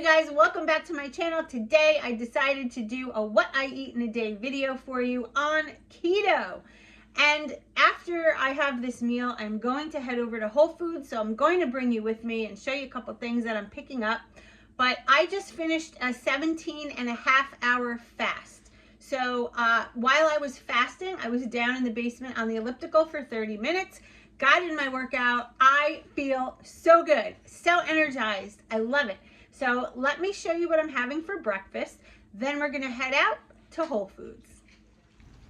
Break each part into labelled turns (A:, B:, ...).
A: you guys? Welcome back to my channel. Today I decided to do a what I eat in a day video for you on keto. And after I have this meal, I'm going to head over to Whole Foods. So I'm going to bring you with me and show you a couple things that I'm picking up. But I just finished a 17.5-hour fast. So while I was fasting, I was down in the basement on the elliptical for 30 minutes. Got in my workout. I feel so good, so energized. I love it. So let me show you what I'm having for breakfast. Then we're gonna head out to Whole Foods.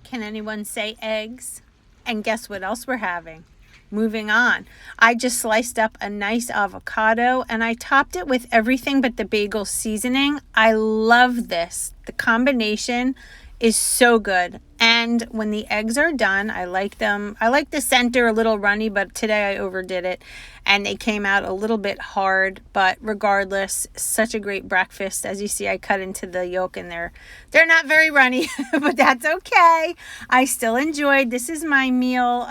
A: Can anyone say eggs? And guess what else we're having? Moving on. I just sliced up a nice avocado and I topped it with everything but the bagel seasoning. I love this. The combination is so good. And when the eggs are done, I like them. I like the center a little runny, but today I overdid it and they came out a little bit hard, but regardless, such a great breakfast. As you see, I cut into the yolk and they're not very runny, but that's okay. I still enjoyed. This is my meal,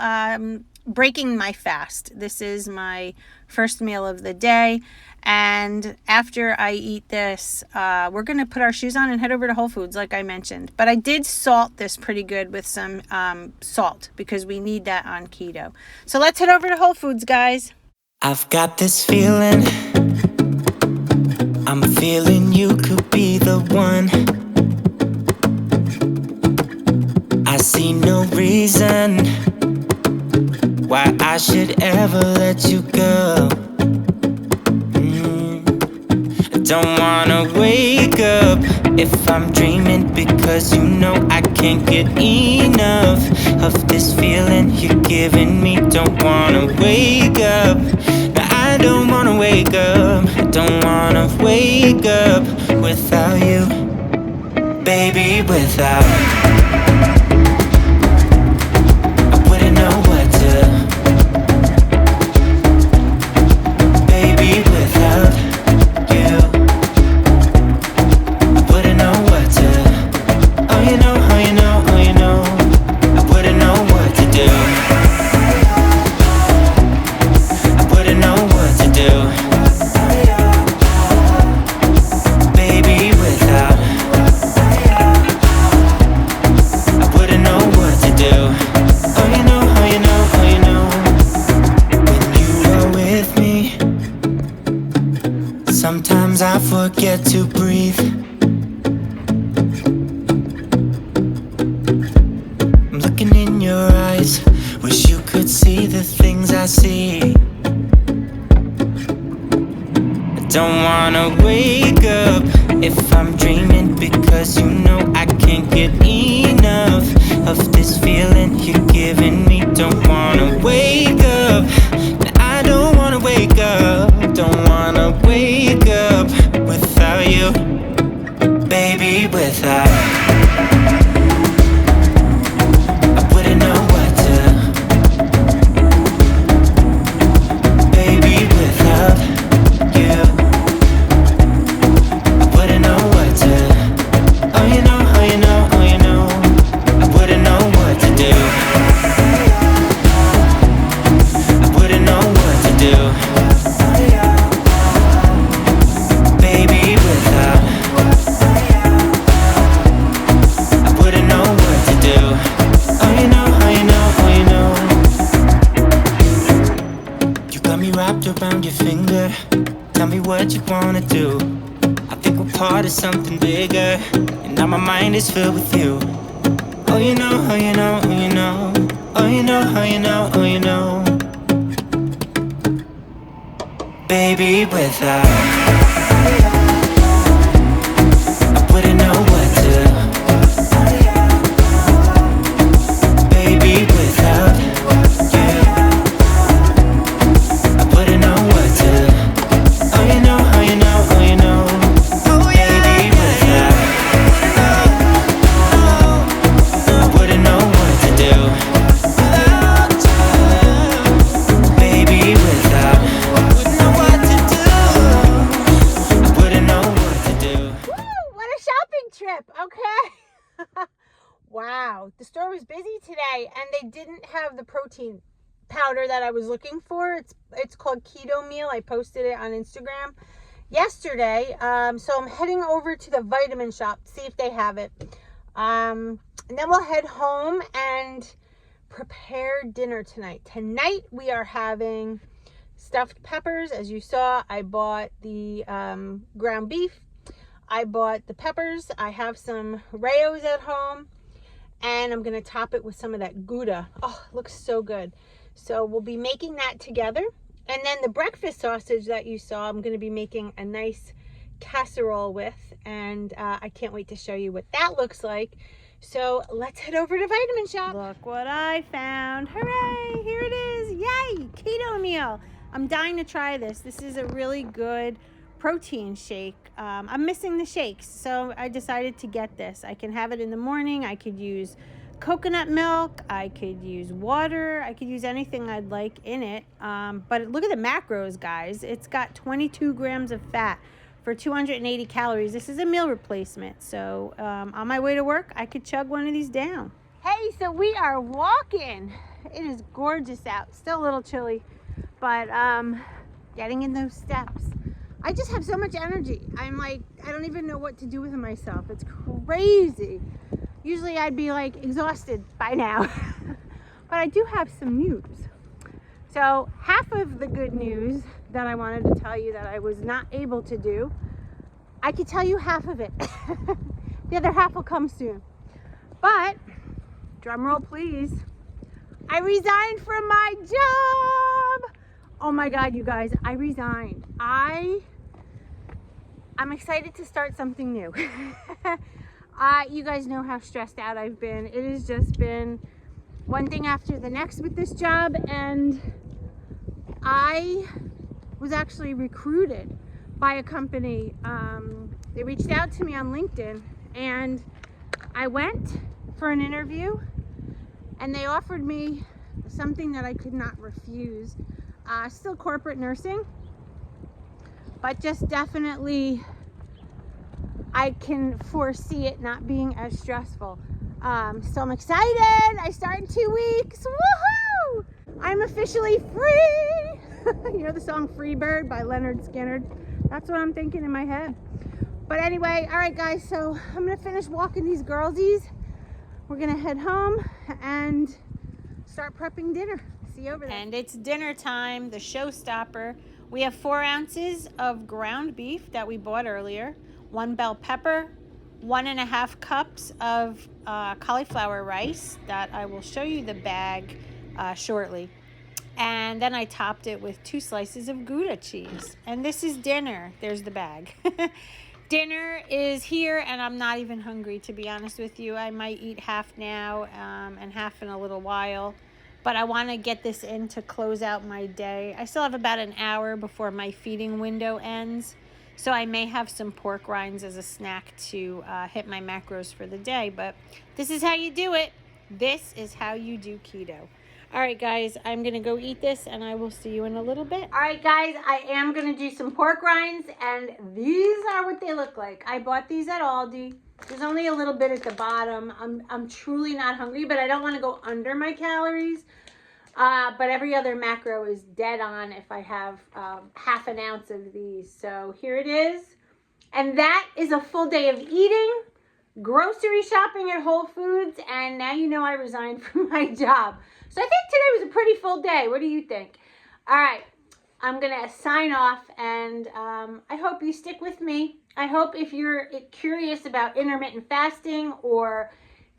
A: breaking my fast. This is my first meal of the day. And after I eat this, we're going to put our shoes on and head over to Whole Foods, like I mentioned. But I did salt this pretty good with some salt because we need that on keto. So let's head over to Whole Foods, guys.
B: I've got this feeling, I'm feeling you could be the one. I see no reason why I should ever let you go. Don't wanna wake up if I'm dreaming, because you know I can't get enough of this feeling you're giving me. Don't wanna wake up, no, I don't wanna wake up. I don't wanna wake up without you, baby, without. I wouldn't know what to, baby, without you. Sometimes I forget to breathe. I'm looking in your eyes, wish you could see the things I see. I don't wanna wake up if I'm dreaming, because you know I can't get enough of this feeling you're giving me. Don't wanna wake up, I don't wanna wake up. Don't wanna wake up without you, baby, without. I wouldn't know what to, baby, without you. I wouldn't know what to, oh you know, oh you know, oh you know. I wouldn't know what to do. I wouldn't know what to do. Around your finger, tell me what you wanna do. I think we're part of something bigger, and now my mind is filled with you. Oh you know, oh you know, oh you know, oh you know, oh you know, oh you know, baby, without. I wouldn't know what to, baby, without you.
A: Wow, the store was busy today and they didn't have the protein powder that I was looking for. It's called Keto Meal. I posted it on Instagram. yesterday. So I'm heading over to the vitamin shop to see if they have it. And then we'll head home and prepare dinner tonight. Tonight we are having stuffed peppers. As you saw, I bought the ground beef. I bought the peppers. I have some Rayos at home. And I'm going to top it with some of that Gouda. Oh, it looks so good. So we'll be making that together. And then the breakfast sausage that you saw, I'm going to be making a nice casserole with. And I can't wait to show you what that looks like. So let's head over to Vitamin Shop. Look what I found. Hooray! Here it is. Yay! Keto meal. I'm dying to try this. This is a really good protein shake. I'm missing the shakes, so I decided to get this. I can have it in the morning. I could use coconut milk. I could use water. I could use anything I'd like in it. But look at the macros, guys. It's got 22 grams of fat for 280 calories. This is a meal replacement. So on my way to work, I could chug one of these down. Hey, so we are walking. It is gorgeous out. Still a little chilly, but getting in those steps. I just have so much energy. I'm like, I don't even know what to do with myself. It's crazy. Usually I'd be like exhausted by now. But I do have some news. So half of the good news that I wanted to tell you that I was not able to do, I could tell you half of it. The other half will come soon. But, drum roll please, I resigned from my job. Oh my God, you guys, I resigned. I'm excited to start something new. You guys know how stressed out I've been. It has just been one thing after the next with this job, and I was actually recruited by a company. They reached out to me on LinkedIn, and I went for an interview, and they offered me something that I could not refuse. Still corporate nursing, but just definitely I can foresee it not being as stressful. So I'm excited. I start in 2 weeks. Woohoo! I'm officially free. You know the song Free Bird by Leonard Skinner? That's what I'm thinking in my head. But anyway, all right guys, so I'm gonna finish walking these girlsies. We're gonna head home and start prepping dinner. See you over there. And it's dinner time, the showstopper. We have 4 ounces of ground beef that we bought earlier, 1 bell pepper, 1.5 cups of cauliflower rice that I will show you the bag shortly. And then I topped it with 2 slices of Gouda cheese. And this is dinner. There's the bag. Dinner is here, and I'm not even hungry, to be honest with you. I might eat half now and half in a little while. But I want to get this in to close out my day. I still have about an hour before my feeding window ends. So I may have some pork rinds as a snack to hit my macros for the day. But this is how you do it. This is how you do keto. All right, guys, I'm going to go eat this, and I will see you in a little bit. All right, guys, I am going to do some pork rinds, and these are what they look like. I bought these at Aldi. There's only a little bit at the bottom. I'm truly not hungry, but I don't want to go under my calories. But every other macro is dead on if I have half an ounce of these. So here it is. And that is a full day of eating, grocery shopping at Whole Foods, and now you know I resigned from my job. So I think today was a pretty full day. What do you think? All right, I'm going to sign off, and I hope you stick with me. I hope if you're curious about intermittent fasting or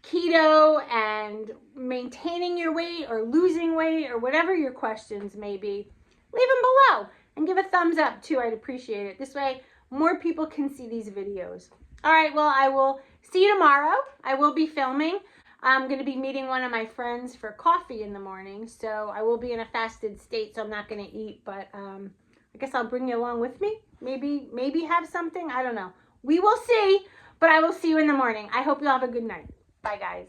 A: keto and maintaining your weight or losing weight or whatever your questions may be, leave them below and give a thumbs up too. I'd appreciate it. This way more people can see these videos. All right, well, I will see you tomorrow. I will be filming. I'm going to be meeting one of my friends for coffee in the morning, so I will be in a fasted state, so I'm not going to eat, but I guess I'll bring you along with me. Maybe have something. I don't know. We will see, but I will see you in the morning. I hope you have a good night. Bye, guys.